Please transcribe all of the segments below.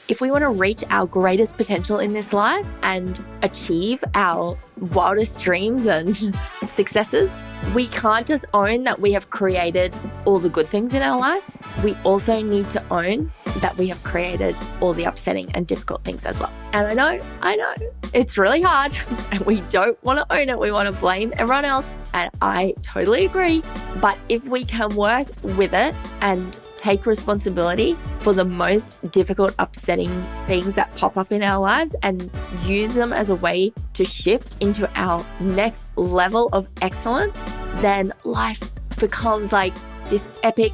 If we want to reach our greatest potential in this life and achieve our wildest dreams and successes, we can't just own that we have created all the good things in our life. We also need to own that we have created all the upsetting and difficult things as well. And I know, it's really hard and we don't want to own it. We want to blame everyone else. And I totally agree. But if we can work with it and take responsibility for the most difficult, upsetting things that pop up in our lives and use them as a way to shift into our next level of excellence, then life becomes like this epic,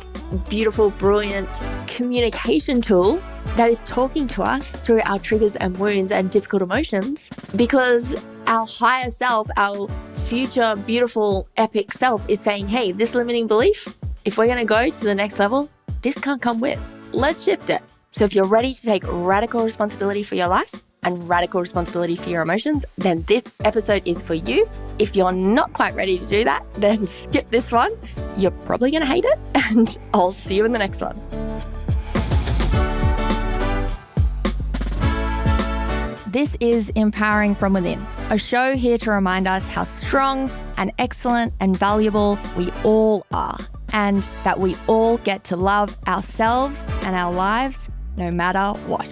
beautiful, brilliant communication tool that is talking to us through our triggers and wounds and difficult emotions, because our higher self, our future, beautiful, epic self is saying, hey, this limiting belief, if we're going to go to the next level, this can't come with. Let's shift it. So if you're ready to take radical responsibility for your life and radical responsibility for your emotions, then this episode is for you. If you're not quite ready to do that, then skip this one. You're probably going to hate it, and I'll see you in the next one. This is Empowering from Within, a show here to remind us how strong and excellent and valuable we all are, and that we all get to love ourselves and our lives no matter what.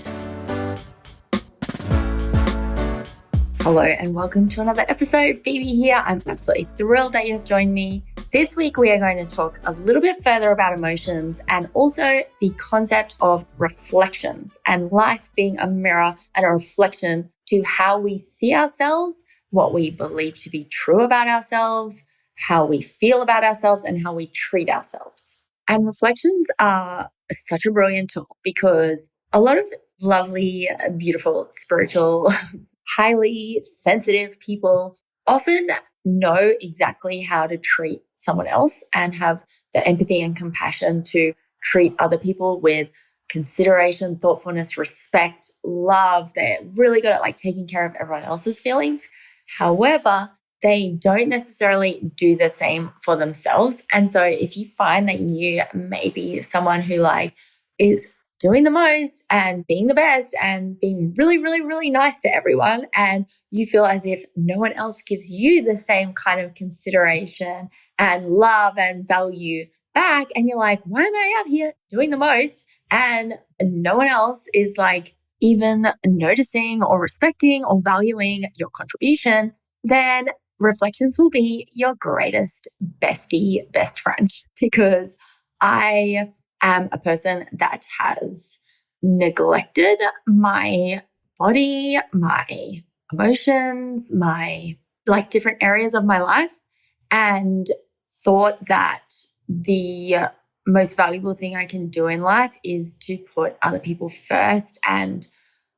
Hello and welcome to another episode. Phoebe here. I'm absolutely thrilled that you've joined me. This week we are going to talk a little bit further about emotions and also the concept of reflections and life being a mirror and a reflection to how we see ourselves, what we believe to be true about ourselves, how we feel about ourselves, and how we treat ourselves. And reflections are such a brilliant tool because a lot of lovely, beautiful, spiritual, highly sensitive people often know exactly how to treat someone else and have the empathy and compassion to treat other people with consideration, thoughtfulness, respect, love. They're really good at like taking care of everyone else's feelings. However, they don't necessarily do the same for themselves. And so if you find that you may be someone who like is doing the most and being the best and being really, really, really nice to everyone, and you feel as if no one else gives you the same kind of consideration and love and value back, and you're like, why am I out here doing the most and no one else is like even noticing or respecting or valuing your contribution, then reflections will be your greatest bestie, best friend, because I am a person that has neglected my body, my emotions, my like different areas of my life, and thought that the most valuable thing I can do in life is to put other people first and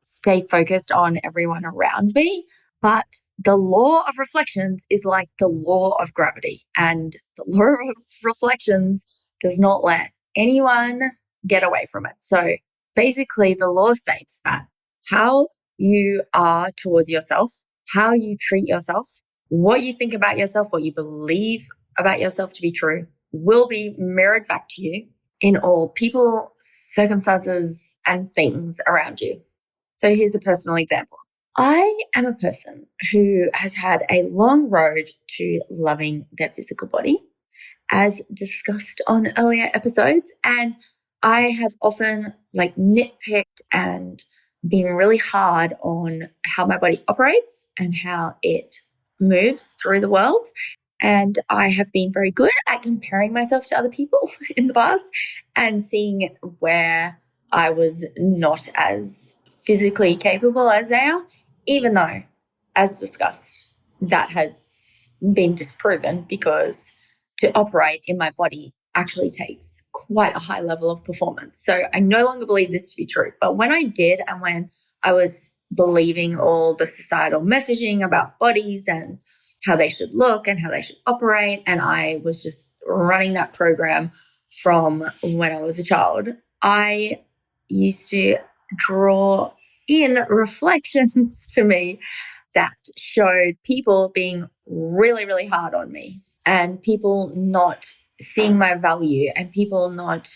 stay focused on everyone around me. But the law of reflections is like the law of gravity, and the law of reflections does not let anyone get away from it. So basically, the law states that how you are towards yourself, how you treat yourself, what you think about yourself, what you believe about yourself to be true, will be mirrored back to you in all people, circumstances, and things around you. So here's a personal example. I am a person who has had a long road to loving their physical body, as discussed on earlier episodes. And I have often like nitpicked and been really hard on how my body operates and how it moves through the world. And I have been very good at comparing myself to other people in the past and seeing where I was not as physically capable as they are, even though, as discussed, that has been disproven because to operate in my body actually takes quite a high level of performance. So I no longer believe this to be true. But when I did, and when I was believing all the societal messaging about bodies and how they should look and how they should operate, and I was just running that program from when I was a child, I used to draw in reflections to me that showed people being really, really hard on me, and people not seeing my value, and people not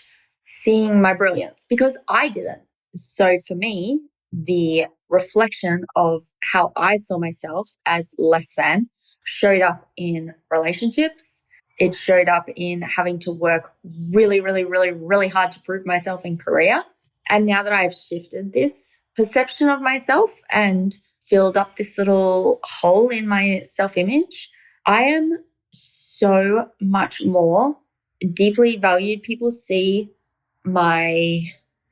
seeing my brilliance because I didn't So for me, the reflection of how I saw myself as less than showed up in relationships. It showed up in having to work really, really, really, really hard to prove myself in career. And now that I've shifted this perception of myself and filled up this little hole in my self-image, I am so much more deeply valued. People see my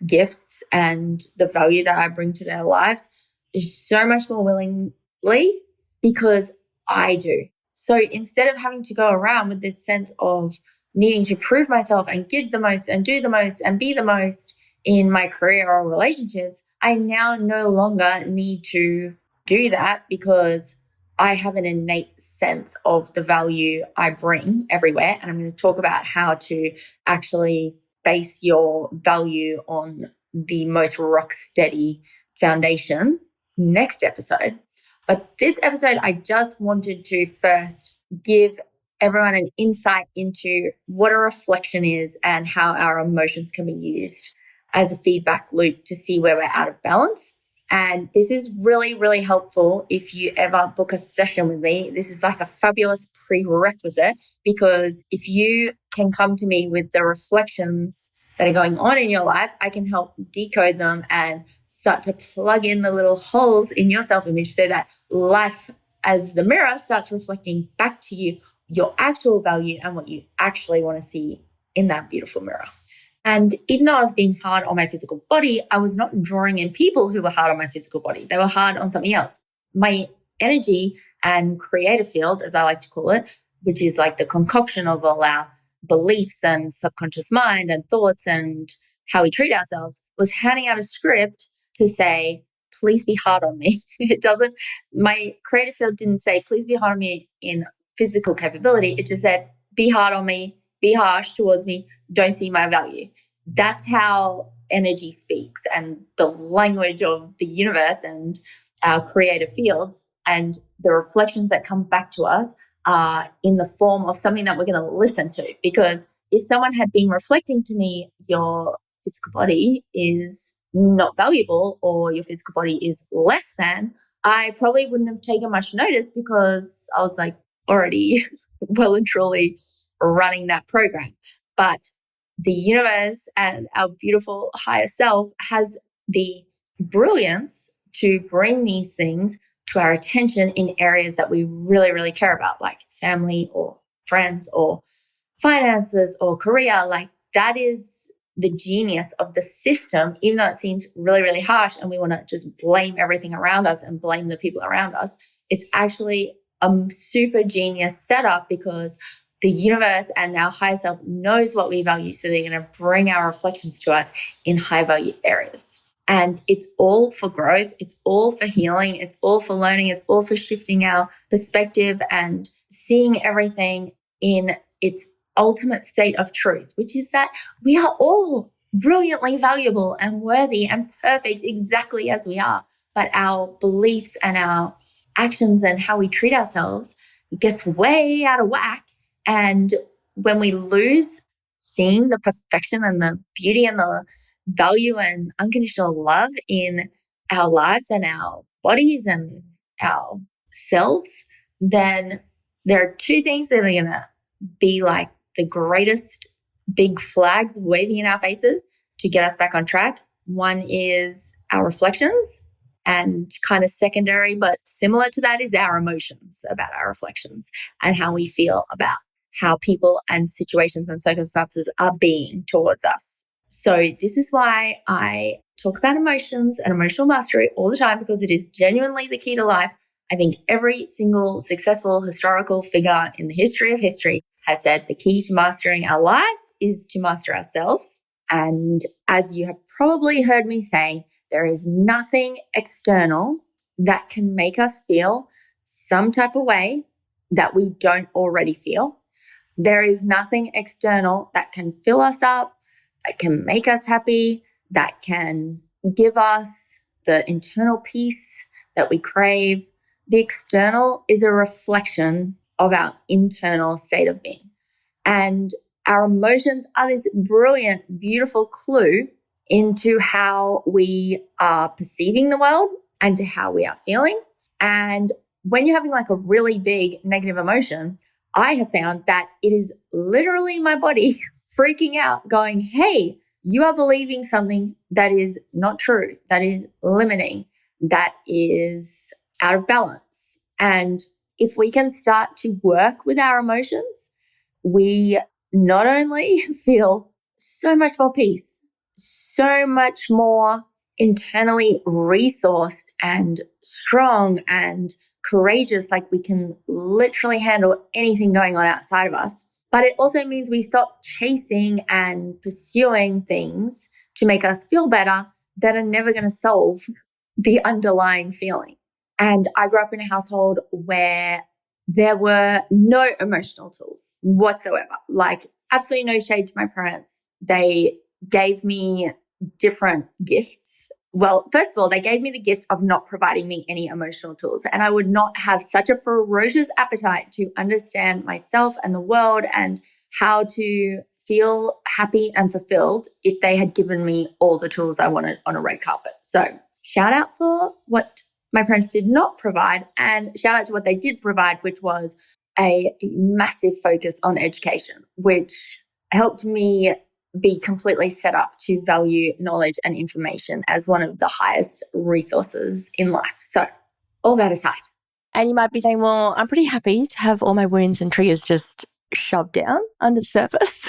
gifts and the value that I bring to their lives is so much more willingly because I do. So instead of having to go around with this sense of needing to prove myself and give the most and do the most and be the most in my career or relationships, I now no longer need to do that because I have an innate sense of the value I bring everywhere. And I'm going to talk about how to actually base your value on the most rock steady foundation next episode. But this episode, I just wanted to first give everyone an insight into what a reflection is and how our emotions can be used as a feedback loop to see where we're out of balance. And this is really, really helpful if you ever book a session with me. This is like a fabulous prerequisite because if you can come to me with the reflections that are going on in your life, I can help decode them and start to plug in the little holes in your self-image so that life as the mirror starts reflecting back to you your actual value and what you actually want to see in that beautiful mirror. And even though I was being hard on my physical body, I was not drawing in people who were hard on my physical body. They were hard on something else. My energy and creative field, as I like to call it, which is like the concoction of all our beliefs and subconscious mind and thoughts and how we treat ourselves, was handing out a script to say, please be hard on me. My creative field didn't say, please be hard on me in physical capability. It just said, be hard on me, be harsh towards me, don't see my value. That's how energy speaks and the language of the universe and our creative fields, and the reflections that come back to us are in the form of something that we're going to listen to. Because if someone had been reflecting to me, your physical body is not valuable or your physical body is less than, I probably wouldn't have taken much notice because I was like already well and truly running that program. But the universe and our beautiful higher self has the brilliance to bring these things to our attention in areas that we really, really care about, like family or friends or finances or career. Like that is the genius of the system, even though it seems really, really harsh and we want to just blame everything around us and blame the people around us. It's actually a super genius setup because the universe and our higher self knows what we value. So they're going to bring our reflections to us in high value areas. And it's all for growth. It's all for healing. It's all for learning. It's all for shifting our perspective and seeing everything in its ultimate state of truth, which is that we are all brilliantly valuable and worthy and perfect exactly as we are. But our beliefs and our actions and how we treat ourselves gets way out of whack. And when we lose seeing the perfection and the beauty and the value and unconditional love in our lives and our bodies and our selves, then there are two things that are going to be like the greatest big flags waving in our faces to get us back on track. One is our reflections, and kind of secondary but similar to that is our emotions about our reflections and how we feel about how people and situations and circumstances are being towards us. So this is why I talk about emotions and emotional mastery all the time, because it is genuinely the key to life. I think every single successful historical figure in the history of history has said the key to mastering our lives is to master ourselves. And as you have probably heard me say, there is nothing external that can make us feel some type of way that we don't already feel. There is nothing external that can fill us up, that can make us happy, that can give us the internal peace that we crave. The external is a reflection of our internal state of being. And our emotions are this brilliant, beautiful clue into how we are perceiving the world and to how we are feeling. And when you're having like a really big negative emotion, I have found that it is literally my body freaking out, going, hey, you are believing something that is not true, that is limiting, that is out of balance. And if we can start to work with our emotions, we not only feel so much more peace, so much more internally resourced and strong and courageous, like we can literally handle anything going on outside of us. But it also means we stop chasing and pursuing things to make us feel better that are never going to solve the underlying feeling. And I grew up in a household where there were no emotional tools whatsoever, like absolutely no shade to my parents. They gave me different gifts. Well, first of all, they gave me the gift of not providing me any emotional tools. And I would not have such a ferocious appetite to understand myself and the world and how to feel happy and fulfilled if they had given me all the tools I wanted on a red carpet. So shout out for what my parents did not provide, and shout out to what they did provide, which was a massive focus on education, which helped me be completely set up to value knowledge and information as one of the highest resources in life. So all that aside. And you might be saying, well, I'm pretty happy to have all my wounds and triggers just shoved down under the surface.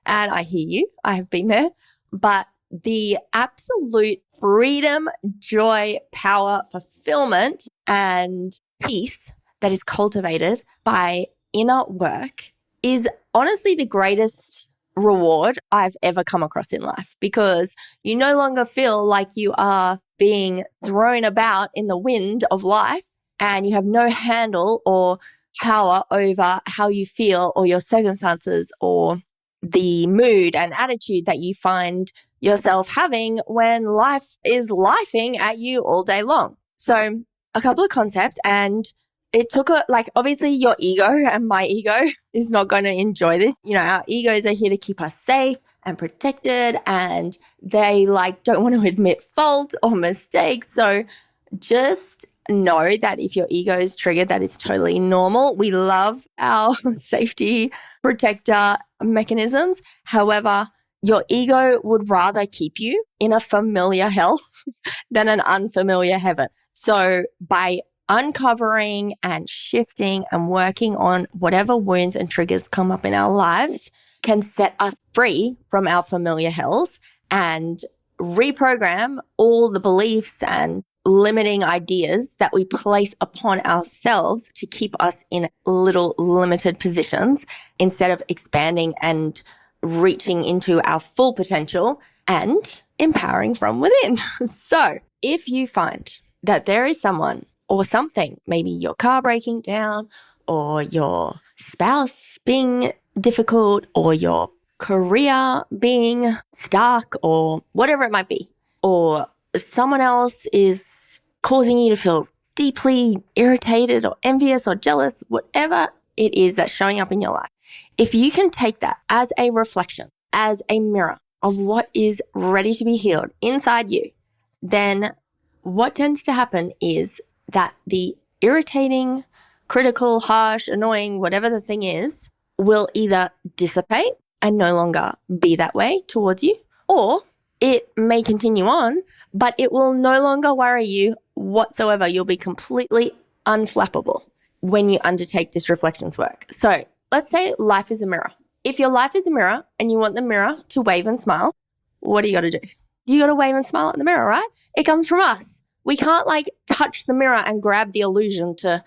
And I hear you. I have been there. But the absolute freedom, joy, power, fulfillment, and peace that is cultivated by inner work is honestly the greatest reward I've ever come across in life, because you no longer feel like you are being thrown about in the wind of life and you have no handle or power over how you feel or your circumstances or the mood and attitude that you find yourself having when life is lifing at you all day long. So a couple of concepts, and it took obviously your ego and my ego is not going to enjoy this. You know, our egos are here to keep us safe and protected, and they don't want to admit fault or mistakes. So just know that if your ego is triggered, that is totally normal. We love our safety protector mechanisms. However, your ego would rather keep you in a familiar hell than an unfamiliar heaven. So by uncovering and shifting and working on whatever wounds and triggers come up in our lives can set us free from our familiar hells and reprogram all the beliefs and limiting ideas that we place upon ourselves to keep us in little limited positions instead of expanding and reaching into our full potential and empowering from within. So if you find that there is someone or something, maybe your car breaking down or your spouse being difficult or your career being stuck or whatever it might be, or someone else is causing you to feel deeply irritated or envious or jealous, whatever it is that's showing up in your life, if you can take that as a reflection, as a mirror of what is ready to be healed inside you, then what tends to happen is that the irritating, critical, harsh, annoying, whatever the thing is, will either dissipate and no longer be that way towards you, or it may continue on, but it will no longer worry you whatsoever. You'll be completely unflappable when you undertake this reflections work. So let's say life is a mirror. If your life is a mirror and you want the mirror to wave and smile, what do you got to do? You got to wave and smile at the mirror, right? It comes from us. We can't touch the mirror and grab the illusion to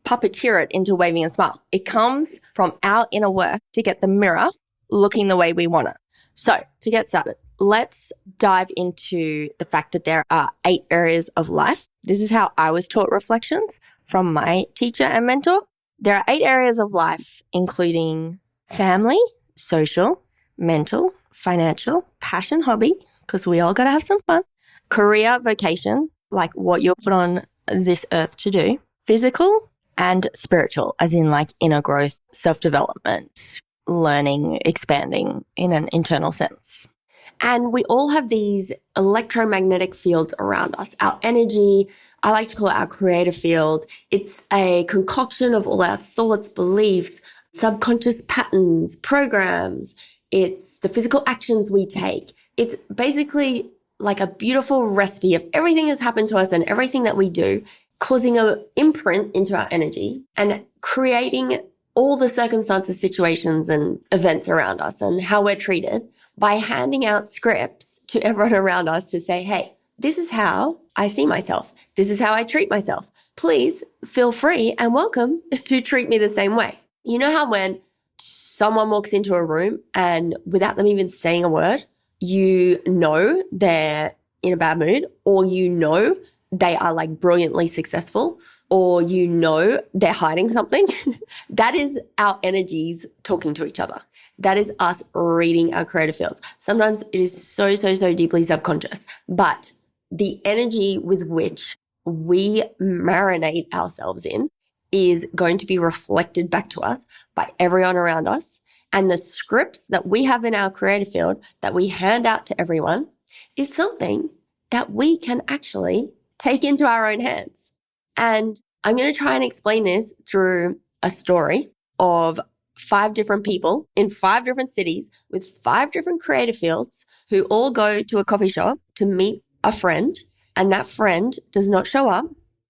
puppeteer it into waving and smile. It comes from our inner work to get the mirror looking the way we want it. So to get started, let's dive into the fact that there are 8 areas of life. This is how I was taught reflections from my teacher and mentor. There are 8 areas of life, including family, social, mental, financial, passion, hobby, because we all got to have some fun, career, vocation, like what you're put on this earth to do, physical, and spiritual, as in inner growth, self-development, learning, expanding in an internal sense. And we all have these electromagnetic fields around us. Our energy, I like to call it our creative field. It's a concoction of all our thoughts, beliefs, subconscious patterns, programs. It's the physical actions we take. It's basically like a beautiful recipe of everything that's happened to us and everything that we do, causing an imprint into our energy and creating all the circumstances, situations, and events around us and how we're treated by handing out scripts to everyone around us to say, hey, this is how I see myself. This is how I treat myself. Please feel free and welcome to treat me the same way. You know how when someone walks into a room and without them even saying a word, you know they're in a bad mood, or you know they are like brilliantly successful, or you know they're hiding something? That is our energies talking to each other. That is us reading our creative fields. Sometimes it is so deeply subconscious, but the energy with which we marinate ourselves in is going to be reflected back to us by everyone around us. And the scripts that we have in our creative field that we hand out to everyone is something that we can actually take into our own hands. And I'm going to try and explain this through a story of 5 different people in 5 different cities with 5 different creative fields who all go to a coffee shop to meet a friend, and that friend does not show up,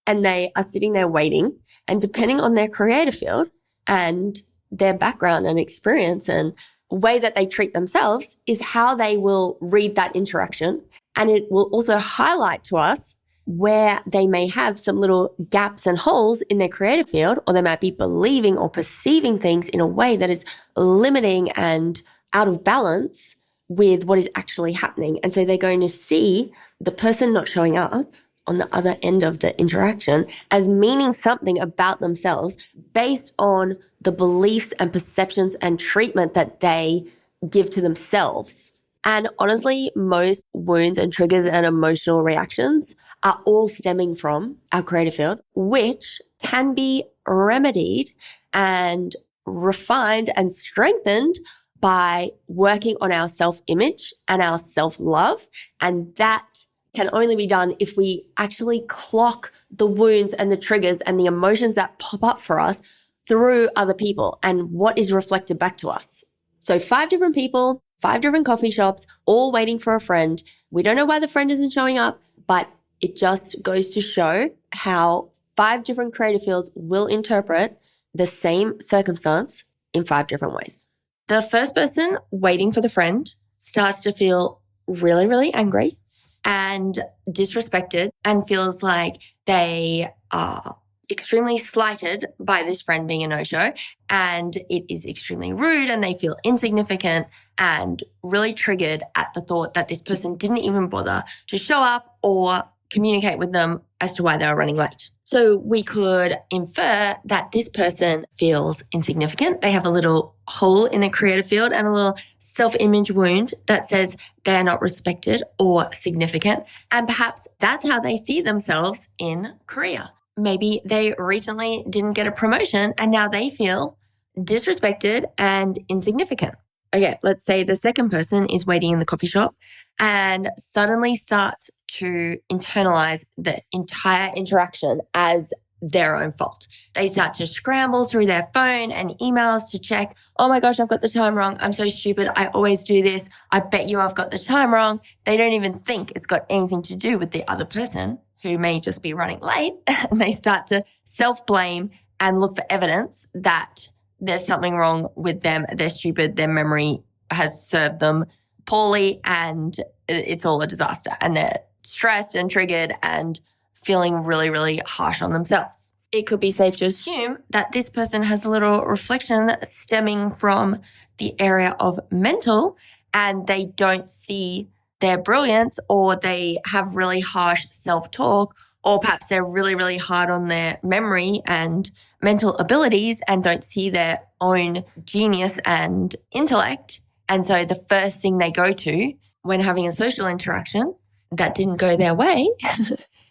and they are sitting there waiting. And depending on their creative field and their background and experience and way that they treat themselves is how they will read that interaction. And it will also highlight to us where they may have some little gaps and holes in their creative field, or they might be believing or perceiving things in a way that is limiting and out of balance with what is actually happening. And so they're going to see the person not showing up on the other end of the interaction as meaning something about themselves based on the beliefs and perceptions and treatment that they give to themselves. And honestly, most wounds and triggers and emotional reactions are all stemming from our creative field, which can be remedied and refined and strengthened by working on our self-image and our self-love. And that can only be done if we actually clock the wounds and the triggers and the emotions that pop up for us through other people and what is reflected back to us. So 5 different people, 5 different coffee shops, all waiting for a friend. We don't know why the friend isn't showing up, but it just goes to show how 5 different creative fields will interpret the same circumstance in 5 different ways. The first person waiting for the friend starts to feel really angry and disrespected and feels like they are extremely slighted by this friend being a no-show, and it is extremely rude and they feel insignificant and really triggered at the thought that this person didn't even bother to show up or communicate with them as to why they were running late. So we could infer that this person feels insignificant. They have a little hole in their creative field and a little self-image wound that says they're not respected or significant. And perhaps that's how they see themselves in career. Maybe they recently didn't get a promotion and now they feel disrespected and insignificant. Okay, let's say the second person is waiting in the coffee shop and suddenly starts to internalize the entire interaction as their own fault. They start to scramble through their phone and emails to check, oh my gosh, I've got the time wrong. I'm so stupid. I always do this. I bet you I've got the time wrong. They don't even think it's got anything to do with the other person who may just be running late. And they start to self-blame and look for evidence that there's something wrong with them. They're stupid. Their memory has served them poorly and it's all a disaster. And they're stressed and triggered and feeling really harsh on themselves. It could be safe to assume that this person has a little reflection stemming from the area of mental, and they don't see their brilliance, or they have really harsh self-talk, or perhaps they're really hard on their memory and mental abilities and don't see their own genius and intellect. And so the first thing they go to when having a social interaction that didn't go their way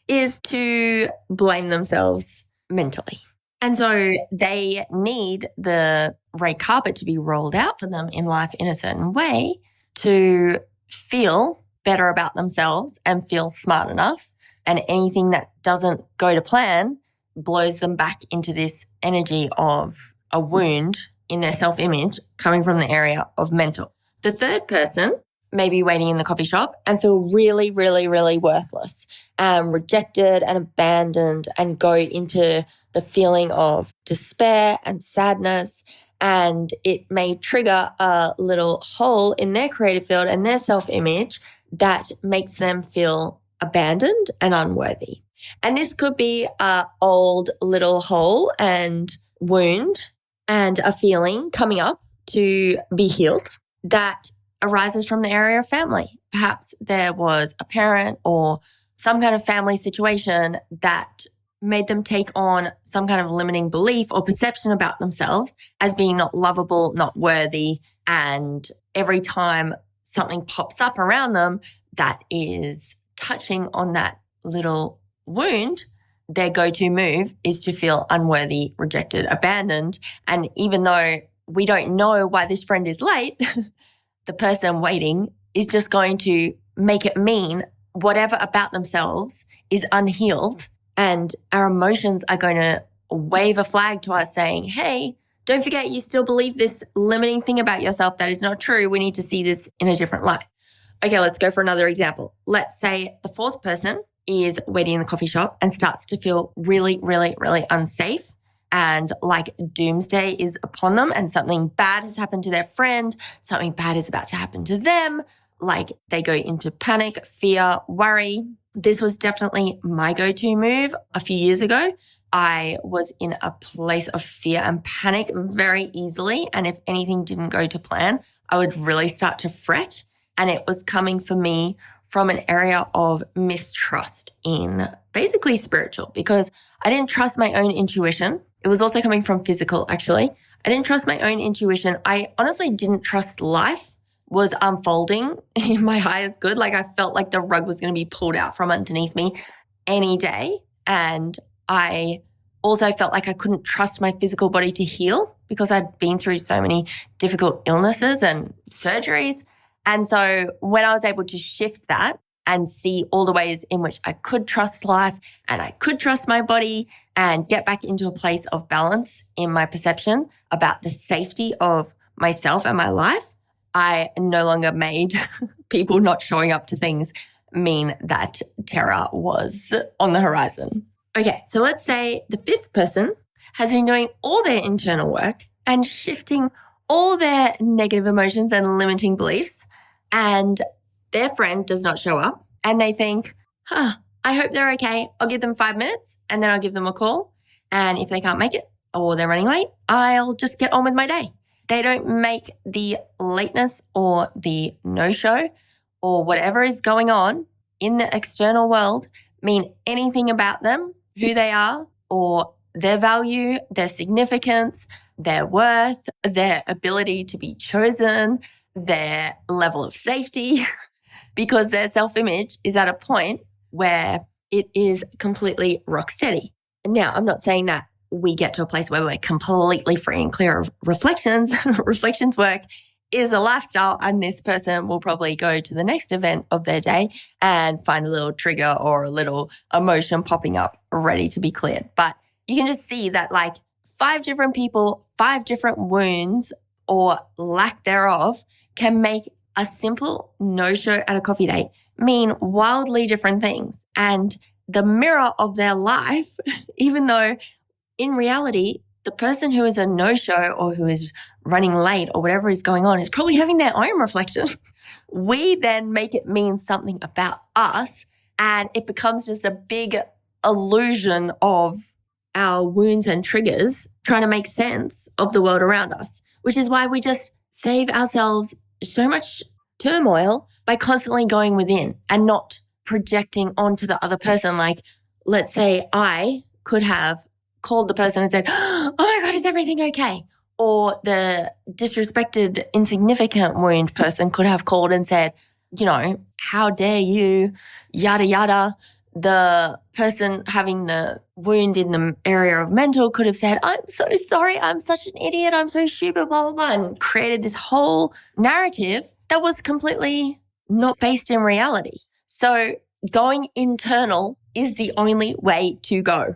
is to blame themselves mentally. And so they need the red carpet to be rolled out for them in life in a certain way to feel better about themselves and feel smart enough. And anything that doesn't go to plan blows them back into this energy of a wound in their self-image coming from the area of mental. The third person may be waiting in the coffee shop and feel really, really, really worthless and rejected and abandoned and go into the feeling of despair and sadness. And it may trigger a little hole in their creative field and their self-image that makes them feel abandoned and unworthy. And this could be an old little hole and wound and a feeling coming up to be healed that arises from the area of family. Perhaps there was a parent or some kind of family situation that made them take on some kind of limiting belief or perception about themselves as being not lovable, not worthy. And every time something pops up around them that is touching on that little wound, their go-to move is to feel unworthy, rejected, abandoned. And even though we don't know why this friend is late, the person waiting is just going to make it mean whatever about themselves is unhealed. And our emotions are going to wave a flag to us saying, hey, don't forget you still believe this limiting thing about yourself that is not true. We need to see this in a different light. Okay, let's go for another example. Let's say the fourth person is waiting in the coffee shop and starts to feel really, really, really unsafe and like doomsday is upon them and something bad has happened to their friend, something bad is about to happen to them. Like they go into panic, fear, worry. This was definitely my go-to move a few years ago. I was in a place of fear and panic very easily. And if anything didn't go to plan, I would really start to fret. And it was coming for me from an area of mistrust in basically spiritual, because I didn't trust my own intuition. It was also coming from physical, actually. I didn't trust my own intuition. I honestly didn't trust life was unfolding in my highest good. Like I felt like the rug was going to be pulled out from underneath me any day. And I also felt like I couldn't trust my physical body to heal because I'd been through so many difficult illnesses and surgeries. And so when I was able to shift that and see all the ways in which I could trust life and I could trust my body and get back into a place of balance in my perception about the safety of myself and my life, I no longer made people not showing up to things mean that terror was on the horizon. Okay, so let's say the fifth person has been doing all their internal work and shifting all their negative emotions and limiting beliefs, and their friend does not show up and they think, I hope they're okay. I'll give them 5 minutes and then I'll give them a call. And if they can't make it or they're running late, I'll just get on with my day. They don't make the lateness or the no-show or whatever is going on in the external world mean anything about them, who they are, or their value, their significance, their worth, their ability to be chosen, their level of safety, because their self-image is at a point where it is completely rock steady. Now, I'm not saying that we get to a place where we're completely free and clear of reflections. Reflections work is a lifestyle, and this person will probably go to the next event of their day and find a little trigger or a little emotion popping up ready to be cleared. But you can just see that like 5 different people, 5 different wounds or lack thereof can make a simple no-show at a coffee date mean wildly different things. And the mirror of their life, even though in reality, the person who is a no-show or who is running late or whatever is going on is probably having their own reflection. We then make it mean something about us, and it becomes just a big illusion of our wounds and triggers trying to make sense of the world around us, which is why we just save ourselves so much turmoil by constantly going within and not projecting onto the other person. Like, let's say I could have called the person and said, oh my God, is everything okay? Or the disrespected, insignificant wound person could have called and said, you know, how dare you, yada, yada. The person having the wound in the area of mental could have said, I'm so sorry, I'm such an idiot, I'm so stupid, blah, blah, blah, and created this whole narrative that was completely not based in reality. So going internal is the only way to go.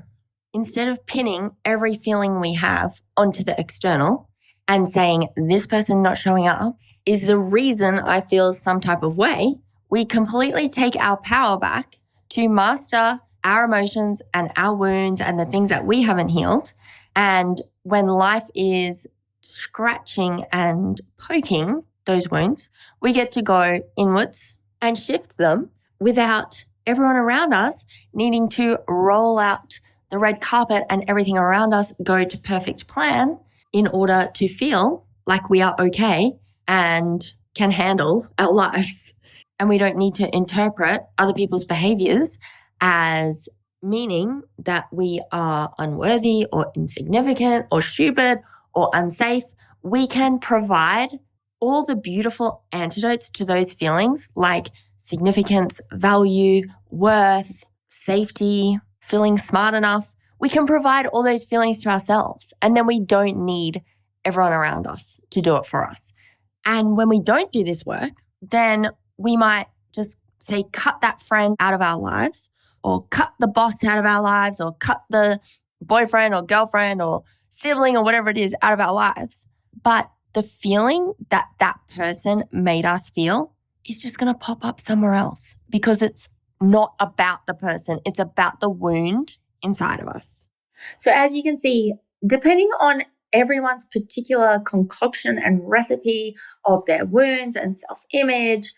Instead of pinning every feeling we have onto the external and saying this person not showing up is the reason I feel some type of way, we completely take our power back to master our emotions and our wounds and the things that we haven't healed. And when life is scratching and poking those wounds, we get to go inwards and shift them without everyone around us needing to roll out the red carpet and everything around us go to perfect plan in order to feel like we are okay and can handle our lives. And we don't need to interpret other people's behaviors as meaning that we are unworthy or insignificant or stupid or unsafe. We can provide all the beautiful antidotes to those feelings like significance, value, worth, safety, feeling smart enough. We can provide all those feelings to ourselves, and then we don't need everyone around us to do it for us. And when we don't do this work, then we might just say, cut that friend out of our lives, or cut the boss out of our lives, or cut the boyfriend or girlfriend or sibling or whatever it is out of our lives. But the feeling that that person made us feel is just going to pop up somewhere else because it's not about the person. It's about the wound inside of us. So as you can see, depending on everyone's particular concoction and recipe of their wounds and self-image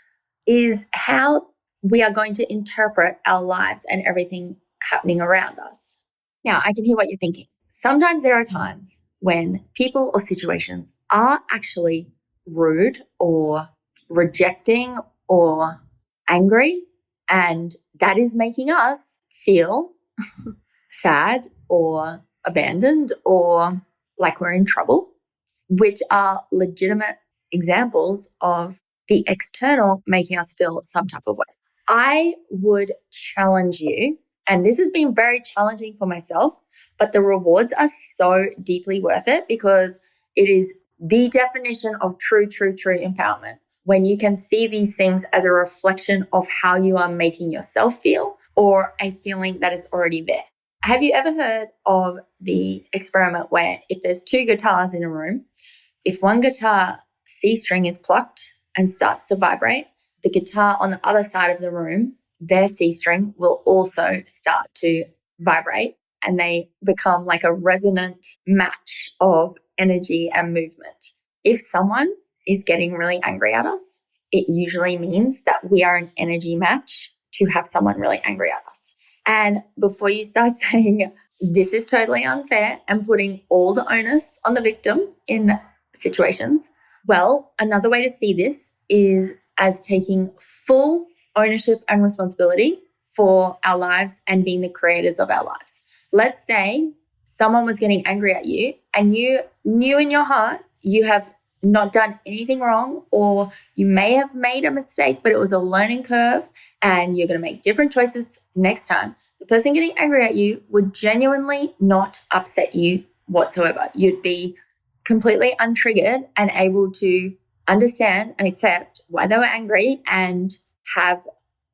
is how we are going to interpret our lives and everything happening around us. Now, I can hear what you're thinking. Sometimes there are times when people or situations are actually rude or rejecting or angry, and that is making us feel sad or abandoned or like we're in trouble, which are legitimate examples of the external making us feel some type of way. I would challenge you, and this has been very challenging for myself, but the rewards are so deeply worth it because it is the definition of true empowerment. When you can see these things as a reflection of how you are making yourself feel or a feeling that is already there. Have you ever heard of the experiment where if there's two guitars in a room, if one guitar C string is plucked and starts to vibrate, the guitar on the other side of the room, their C string will also start to vibrate and they become like a resonant match of energy and movement. If someone is getting really angry at us, it usually means that we are an energy match to have someone really angry at us. And before you start saying, this is totally unfair and putting all the onus on the victim in situations, well, another way to see this is as taking full ownership and responsibility for our lives and being the creators of our lives. Let's say someone was getting angry at you and you knew in your heart you have not done anything wrong, or you may have made a mistake, but it was a learning curve and you're going to make different choices next time. The person getting angry at you would genuinely not upset you whatsoever. You'd be completely untriggered and able to understand and accept why they were angry and have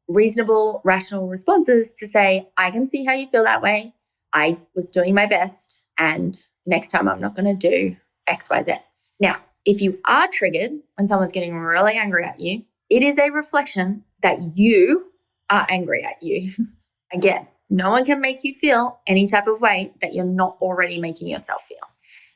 reasonable, rational responses to say, I can see how you feel that way. I was doing my best and next time I'm not going to do X, Y, Z. Now, if you are triggered when someone's getting really angry at you, it is a reflection that you are angry at you. Again, no one can make you feel any type of way that you're not already making yourself feel.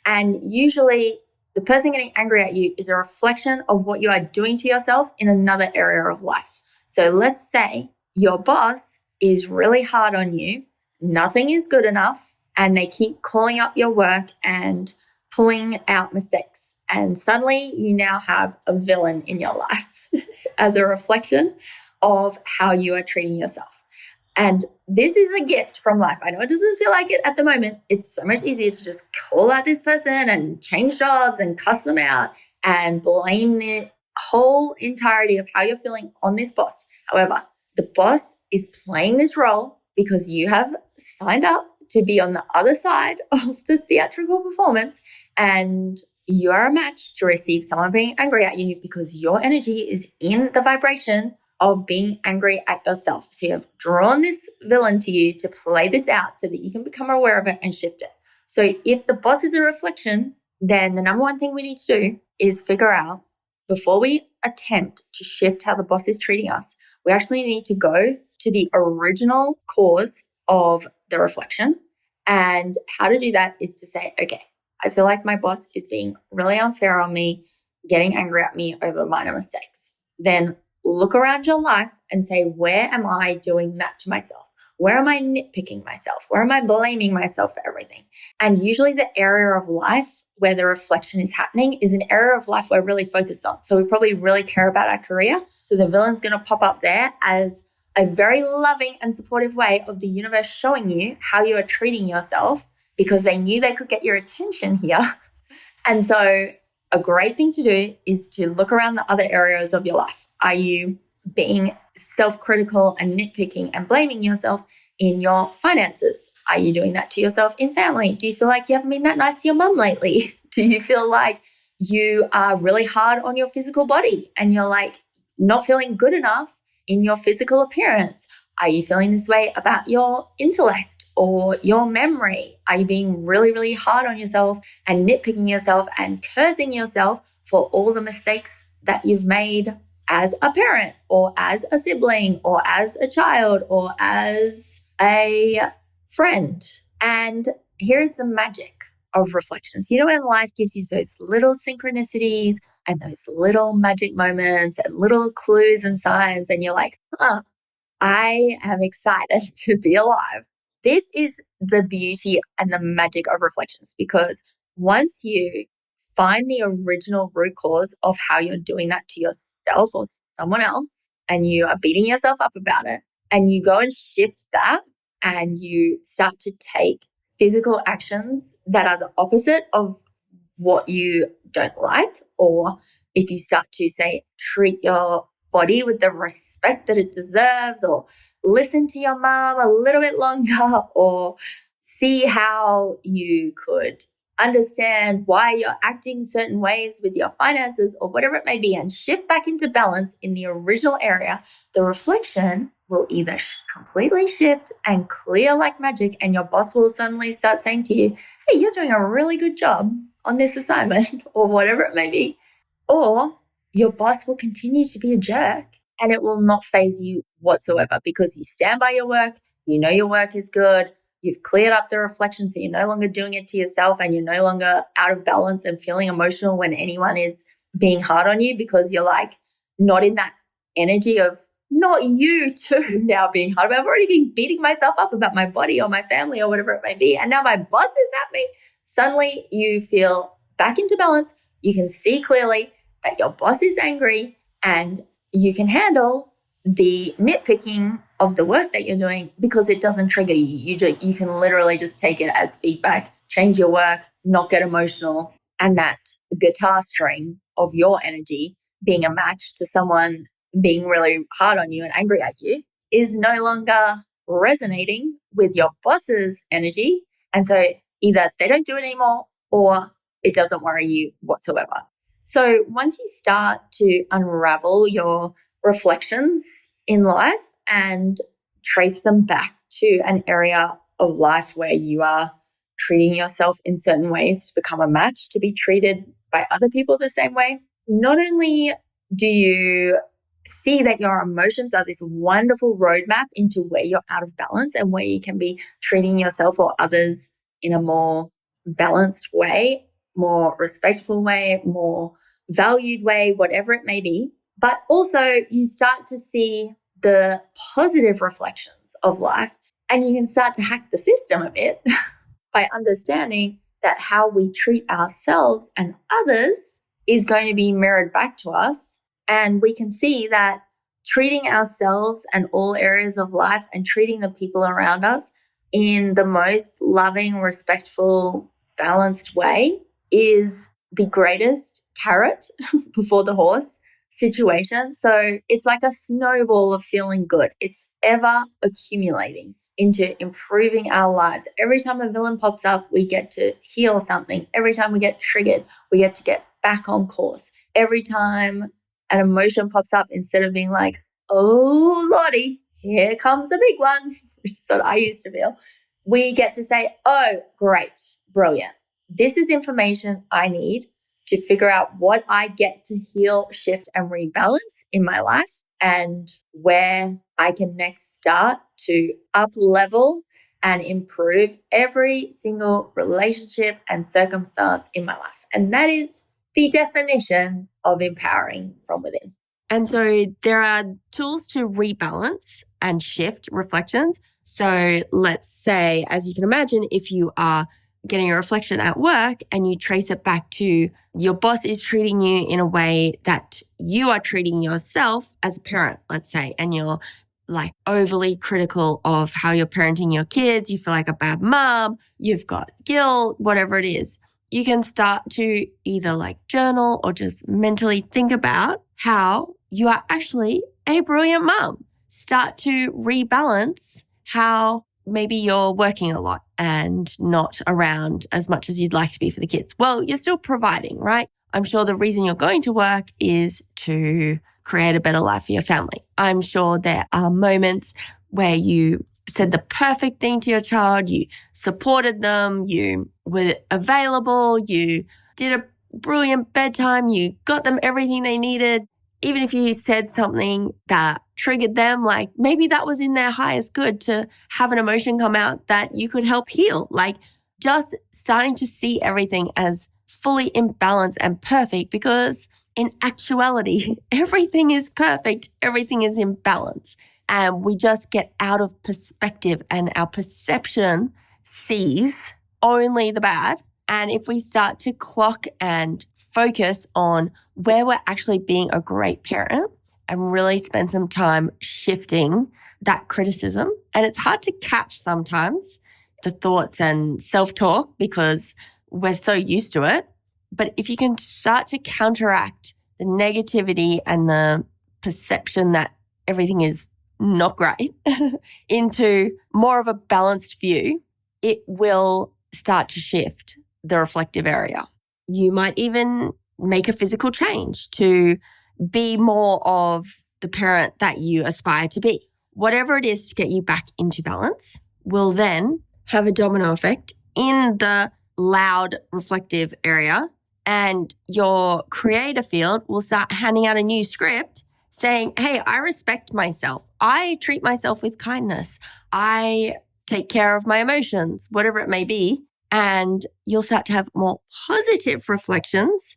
And usually the person getting angry at you is a reflection of what you are doing to yourself in another area of life. So let's say your boss is really hard on you, nothing is good enough, and they keep calling up your work and pulling out mistakes. And suddenly you now have a villain in your life as a reflection of how you are treating yourself. And this is a gift from life. I know it doesn't feel like it at the moment. It's so much easier to just call out this person and change jobs and cuss them out and blame the whole entirety of how you're feeling on this boss. However, the boss is playing this role because you have signed up to be on the other side of the theatrical performance, and you're a match to receive someone being angry at you because your energy is in the vibration of being angry at yourself. So you have drawn this villain to you to play this out so that you can become aware of it and shift it. So if the boss is a reflection, then the number one thing we need to do is figure out, before we attempt to shift how the boss is treating us, we actually need to go to the original cause of the reflection. And how to do that is to say, okay, I feel like my boss is being really unfair on me, getting angry at me over minor mistakes. Then look around your life and say, where am I doing that to myself? Where am I nitpicking myself? Where am I blaming myself for everything? And usually the area of life where the reflection is happening is an area of life we're really focused on. So we probably really care about our career. So the villain's going to pop up there as a very loving and supportive way of the universe showing you how you are treating yourself, because they knew they could get your attention here. And so a great thing to do is to look around the other areas of your life. Are you being self-critical and nitpicking and blaming yourself in your finances? Are you doing that to yourself in family? Do you feel like you haven't been that nice to your mum lately? Do you feel like you are really hard on your physical body and you're like not feeling good enough in your physical appearance? Are you feeling this way about your intellect or your memory? Are you being really, really hard on yourself and nitpicking yourself and cursing yourself for all the mistakes that you've made as a parent or as a sibling or as a child or as a friend? And here's the magic of reflections. You know, when life gives you those little synchronicities and those little magic moments and little clues and signs, and you're like, I am excited to be alive. This is the beauty and the magic of reflections, because once you find the original root cause of how you're doing that to yourself or someone else, and you are beating yourself up about it, and you go and shift that, and you start to take physical actions that are the opposite of what you don't like, or if you start to, say, treat your body with the respect that it deserves, or listen to your mom a little bit longer, or see how you could understand why you're acting certain ways with your finances or whatever it may be, and shift back into balance in the original area, the reflection will either completely shift and clear like magic, and your boss will suddenly start saying to you, hey, you're doing a really good job on this assignment or whatever it may be. Or your boss will continue to be a jerk and it will not faze you whatsoever, because you stand by your work, you know your work is good, you've cleared up the reflection, so you're no longer doing it to yourself, and you're no longer out of balance and feeling emotional when anyone is being hard on you, because you're like not in that energy of not you too now being hard. I've already been beating myself up about my body or my family or whatever it may be, and now my boss is at me. Suddenly you feel back into balance. You can see clearly that your boss is angry, and you can handle the nitpicking of the work that you're doing because it doesn't trigger you. You can literally just take it as feedback, change your work, not get emotional. And that guitar string of your energy being a match to someone being really hard on you and angry at you is no longer resonating with your boss's energy. And so either they don't do it anymore or it doesn't worry you whatsoever. So once you start to unravel your reflections in life and trace them back to an area of life where you are treating yourself in certain ways to become a match to be treated by other people the same way, not only do you see that your emotions are this wonderful roadmap into where you're out of balance and where you can be treating yourself or others in a more balanced way, more respectful way, more valued way, whatever it may be. But also you start to see the positive reflections of life, and you can start to hack the system a bit by understanding that how we treat ourselves and others is going to be mirrored back to us. And we can see that treating ourselves and all areas of life and treating the people around us in the most loving, respectful, balanced way is the greatest carrot before the horse situation. So it's like a snowball of feeling good. It's ever accumulating. into improving our lives. Every time a villain pops up, we get to heal something. Every time we get triggered, we get to get back on course. Every time an emotion pops up, instead of being like, oh, Lottie, here comes the big one, which is what I used to feel, we get to say, oh, great, brilliant. This is information I need to figure out what I get to heal, shift, and rebalance in my life, and where I can next start to up level and improve every single relationship and circumstance in my life. And that is the definition of empowering from within. And so there are tools to rebalance and shift reflections. So let's say, as you can imagine, if you are getting a reflection at work and you trace it back to your boss is treating you in a way that you are treating yourself as a parent, let's say, and you're like overly critical of how you're parenting your kids, you feel like a bad mom, you've got guilt, whatever it is, you can start to either like journal or just mentally think about how you are actually a brilliant mom. Start to rebalance how maybe you're working a lot and not around as much as you'd like to be for the kids. Well, you're still providing, right? I'm sure the reason you're going to work is to create a better life for your family. I'm sure there are moments where you said the perfect thing to your child, you supported them, you were available, you did a brilliant bedtime, you got them everything they needed. Even if you said something that triggered them, like maybe that was in their highest good to have an emotion come out that you could help heal. Like just starting to see everything as fully in balance and perfect, because in actuality, everything is perfect, everything is in balance. And we just get out of perspective and our perception sees only the bad. And if we start to clock and focus on where we're actually being a great parent and really spend some time shifting that criticism. And it's hard to catch sometimes the thoughts and self-talk because we're so used to it. But if you can start to counteract the negativity and the perception that everything is not great into more of a balanced view, it will start to shift the reflective area. You might even make a physical change to be more of the parent that you aspire to be. Whatever it is to get you back into balance will then have a domino effect in the loud reflective area, and your creator field will start handing out a new script saying, hey, I respect myself. I treat myself with kindness. I take care of my emotions, whatever it may be. And you'll start to have more positive reflections,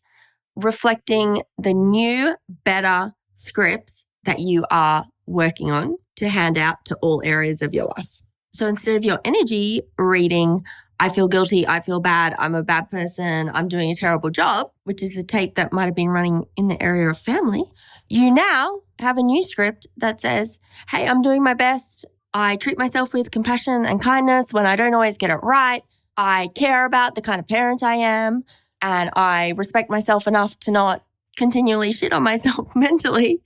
reflecting the new, better scripts that you are working on to hand out to all areas of your life. So instead of your energy reading, I feel guilty, I feel bad, I'm a bad person, I'm doing a terrible job, which is the tape that might have been running in the area of family, you now have a new script that says, hey, I'm doing my best. I treat myself with compassion and kindness when I don't always get it right. I care about the kind of parent I am, and I respect myself enough to not continually shit on myself mentally.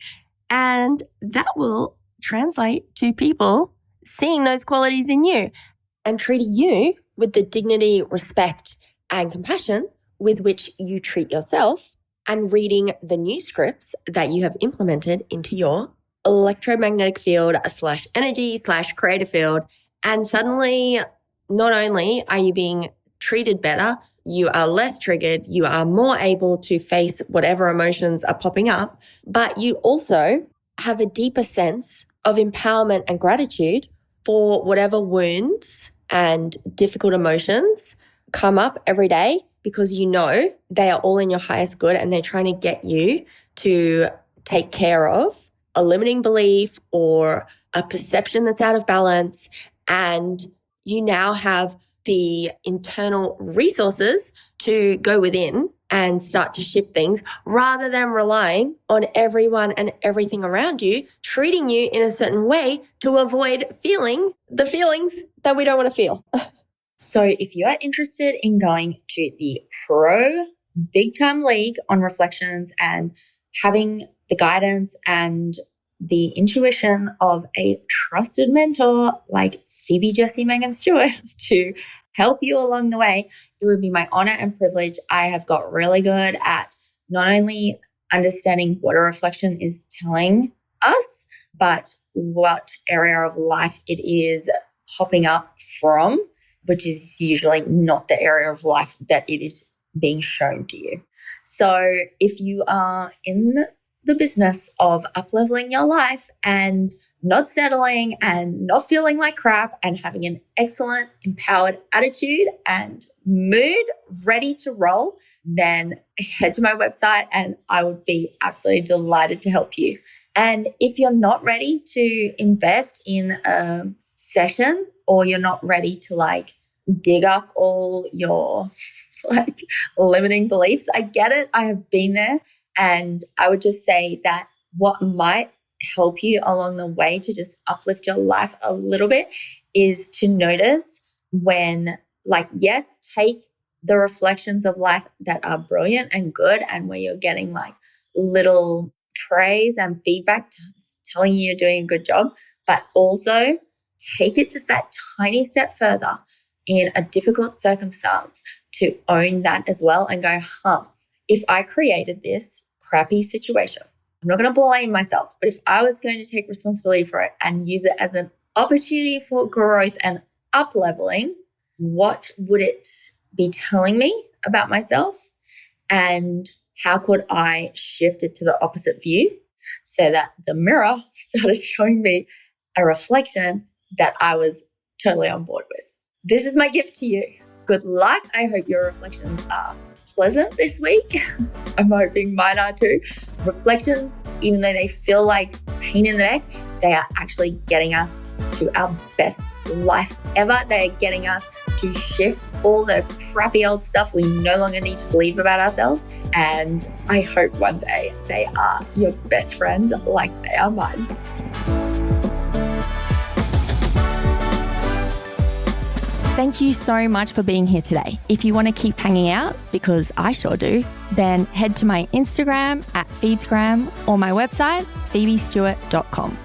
And that will translate to people seeing those qualities in you and treating you with the dignity, respect, and compassion with which you treat yourself, and reading the new scripts that you have implemented into your electromagnetic field / energy / creative field. And suddenly, not only are you being treated better, you are less triggered, you are more able to face whatever emotions are popping up, but you also have a deeper sense of empowerment and gratitude for whatever wounds and difficult emotions come up every day, because you know they are all in your highest good and they're trying to get you to take care of a limiting belief or a perception that's out of balance. And you now have the internal resources to go within and start to shift things rather than relying on everyone and everything around you treating you in a certain way to avoid feeling the feelings that we don't want to feel. So if you are interested in going to the pro big time league on reflections and having the guidance and the intuition of a trusted mentor like Phoebe, Jessie, Megan, Stewart to help you along the way, it would be my honor and privilege. I have got really good at not only understanding what a reflection is telling us, but what area of life it is popping up from, which is usually not the area of life that it is being shown to you. So if you are in the business of up-leveling your life and not settling and not feeling like crap and having an excellent, empowered attitude and mood ready to roll, then head to my website and I would be absolutely delighted to help you. And if you're not ready to invest in a session, or you're not ready to dig up all your limiting beliefs, I get it. I have been there. And I would just say that what might help you along the way to just uplift your life a little bit is to notice when, yes, take the reflections of life that are brilliant and good and where you're getting little praise and feedback telling you you're doing a good job, but also take it just that tiny step further in a difficult circumstance to own that as well and go, if I created this crappy situation, I'm not going to blame myself, but if I was going to take responsibility for it and use it as an opportunity for growth and up-leveling, what would it be telling me about myself? And how could I shift it to the opposite view so that the mirror started showing me a reflection that I was totally on board with? This is my gift to you. Good luck. I hope your reflections are pleasant this week. I'm hoping mine are too. Reflections, even though they feel like pain in the neck, they are actually getting us to our best life ever. They are getting us to shift all the crappy old stuff we no longer need to believe about ourselves. And I hope one day they are your best friend like they are mine. Thank you so much for being here today. If you want to keep hanging out, because I sure do, then head to my Instagram @Feedsgram or my website, phoebestewart.com.